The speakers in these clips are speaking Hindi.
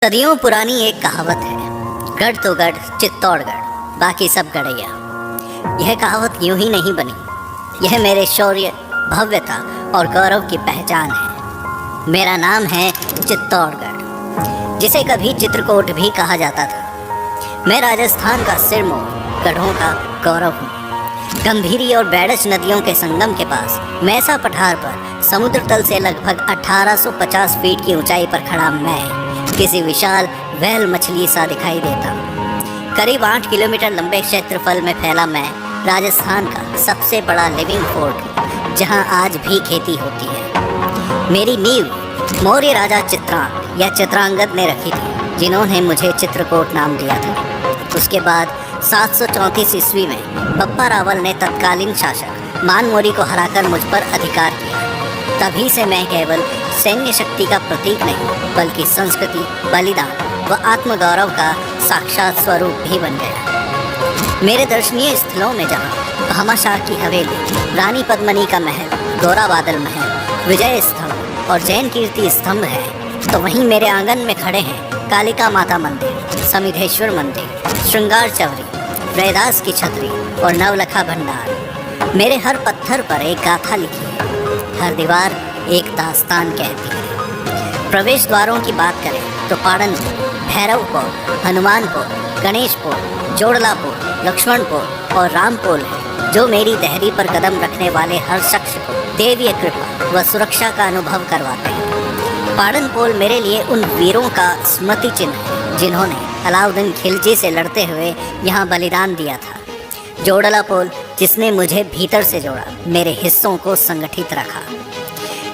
सदियों पुरानी एक कहावत है, गढ़ तो गढ़ चित्तौड़गढ़, बाकी सब गढ़ैया। यह कहावत यूं ही नहीं बनी, यह मेरे शौर्य, भव्यता और गौरव की पहचान है। मेरा नाम है चित्तौड़गढ़, जिसे कभी चित्रकूट भी कहा जाता था। मैं राजस्थान का सिरमौर गढ़ों का गौरव हूँ। गंभीरी और बैडच नदियों के संगम के पास मैसा पठार पर समुद्र तल से लगभग 1850 फीट की ऊंचाई पर खड़ा मैं किसी विशाल व्हेल मछली सा दिखाई देता हूँ। करीब 8 किलोमीटर लंबे क्षेत्रफल में फैला मैं राजस्थान का सबसे बड़ा लिविंग फोर्ट हूँ, जहाँ आज भी खेती होती है। मेरी नींव मौर्य राजा चित्रांग या चित्रांगद ने रखी थी, जिन्होंने मुझे चित्रकूट नाम दिया था। उसके बाद 734 ईस्वी में बप्पा रावल ने तत्कालीन शासक मानमोरी को हराकर मुझ पर अधिकार किया। तभी से मैं केवल सैन्य शक्ति का प्रतीक नहीं, बल्कि संस्कृति, बलिदान व आत्मगौरव का साक्षात स्वरूप भी बन गया। मेरे दर्शनीय स्थलों में जहाँ भामाशाह की हवेली, रानी पद्मिनी का महल, गोरा बादल महल, विजय स्तंभ और जैन कीर्ति स्तंभ है, तो वहीं मेरे आंगन में खड़े हैं कालिका माता मंदिर, समिधेश्वर मंदिर, श्रृंगार चवरी, रैदास की छतरी और नवलखा भंडार। मेरे हर पत्थर पर एक गाथा लिखी है, हर दीवार एक दास्तान कहती है। प्रवेश द्वारों की बात करें तो पाड़नपुर, भैरवपुर, हनुमानपुर, गणेशपुर, जोड़लापुर, लक्ष्मणपुर और रामपुर है, जो मेरी दहरी पर कदम रखने वाले हर शख्स को देवीय कृपा व सुरक्षा का अनुभव करवाते हैं। पाड़नपोल मेरे लिए उन वीरों का स्मृति चिन्ह है, जिन्होंने अलाउद्दीन खिलजी से लड़ते हुए यहाँ बलिदान दिया था। जोड़लापोल जिसने मुझे भीतर से जोड़ा, मेरे हिस्सों को संगठित रखा।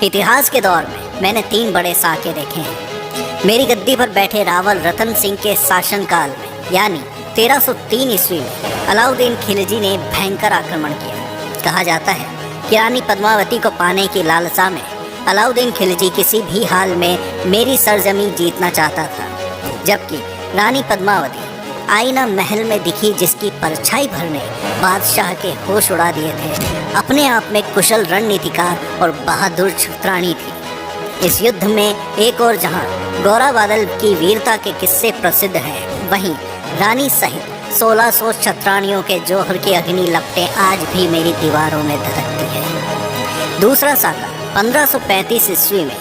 इतिहास के दौर में मैंने 3 बड़े साके देखे हैं। मेरी गद्दी पर बैठे रावल रतन सिंह के शासनकाल में यानी 1303 ईस्वी में अलाउद्दीन खिलजी ने भयंकर आक्रमण किया। कहा जाता है कि रानी पद्मावती को पाने की लालसा में अलाउद्दीन खिलजी किसी भी हाल में मेरी सरजमीं जीतना चाहता था, जबकि रानी पद्मावती आईना महल में दिखी, जिसकी परछाई भर ने बादशाह के होश उड़ा दिए थे, अपने आप में कुशल रणनीतिकार और बहादुर छत्राणी थी। इस युद्ध में एक और जहां गोरा बादल की वीरता के किस्से प्रसिद्ध हैं, वहीं रानी सहित 1600 छत्राणियों के जौहर की अग्नि लपटें आज भी मेरी दीवारों में धधकती है। दूसरा साका 1535 ईस्वी में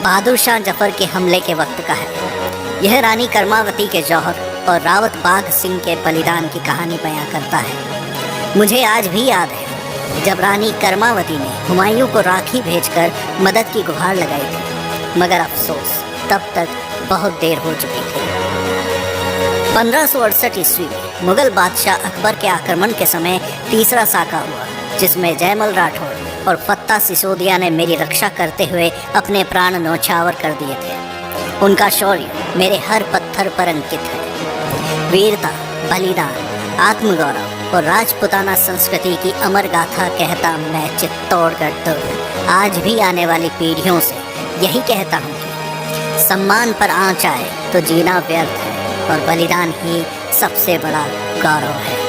बहादुर शाह जफर के हमले के वक्त का है। यह रानी कर्मावती के जौहर और रावत बाघ सिंह के बलिदान की कहानी बयां करता है। मुझे आज भी याद है जब रानी कर्मावती ने हुमायूं को राखी भेजकर मदद की गुहार लगाई थी, मगर अफसोस तब तक बहुत देर हो चुकी थी। 1568 ईस्वी में मुगल बादशाह अकबर के आक्रमण के समय तीसरा साका हुआ, जिसमें जयमल राठौर और फत्ता सिसोदिया ने मेरी रक्षा करते हुए अपने प्राण न्यौछावर कर दिए थे। उनका शौर्य मेरे हर पत्थर पर अंकित है। वीरता, बलिदान, आत्मगौरव और राजपुताना संस्कृति की अमर गाथा कहता मैं चित्तौड़गढ़ तो आज भी आने वाली पीढ़ियों से यही कहता हूँ कि सम्मान पर आँच आए तो जीना व्यर्थ है और बलिदान ही सबसे बड़ा गौरव है।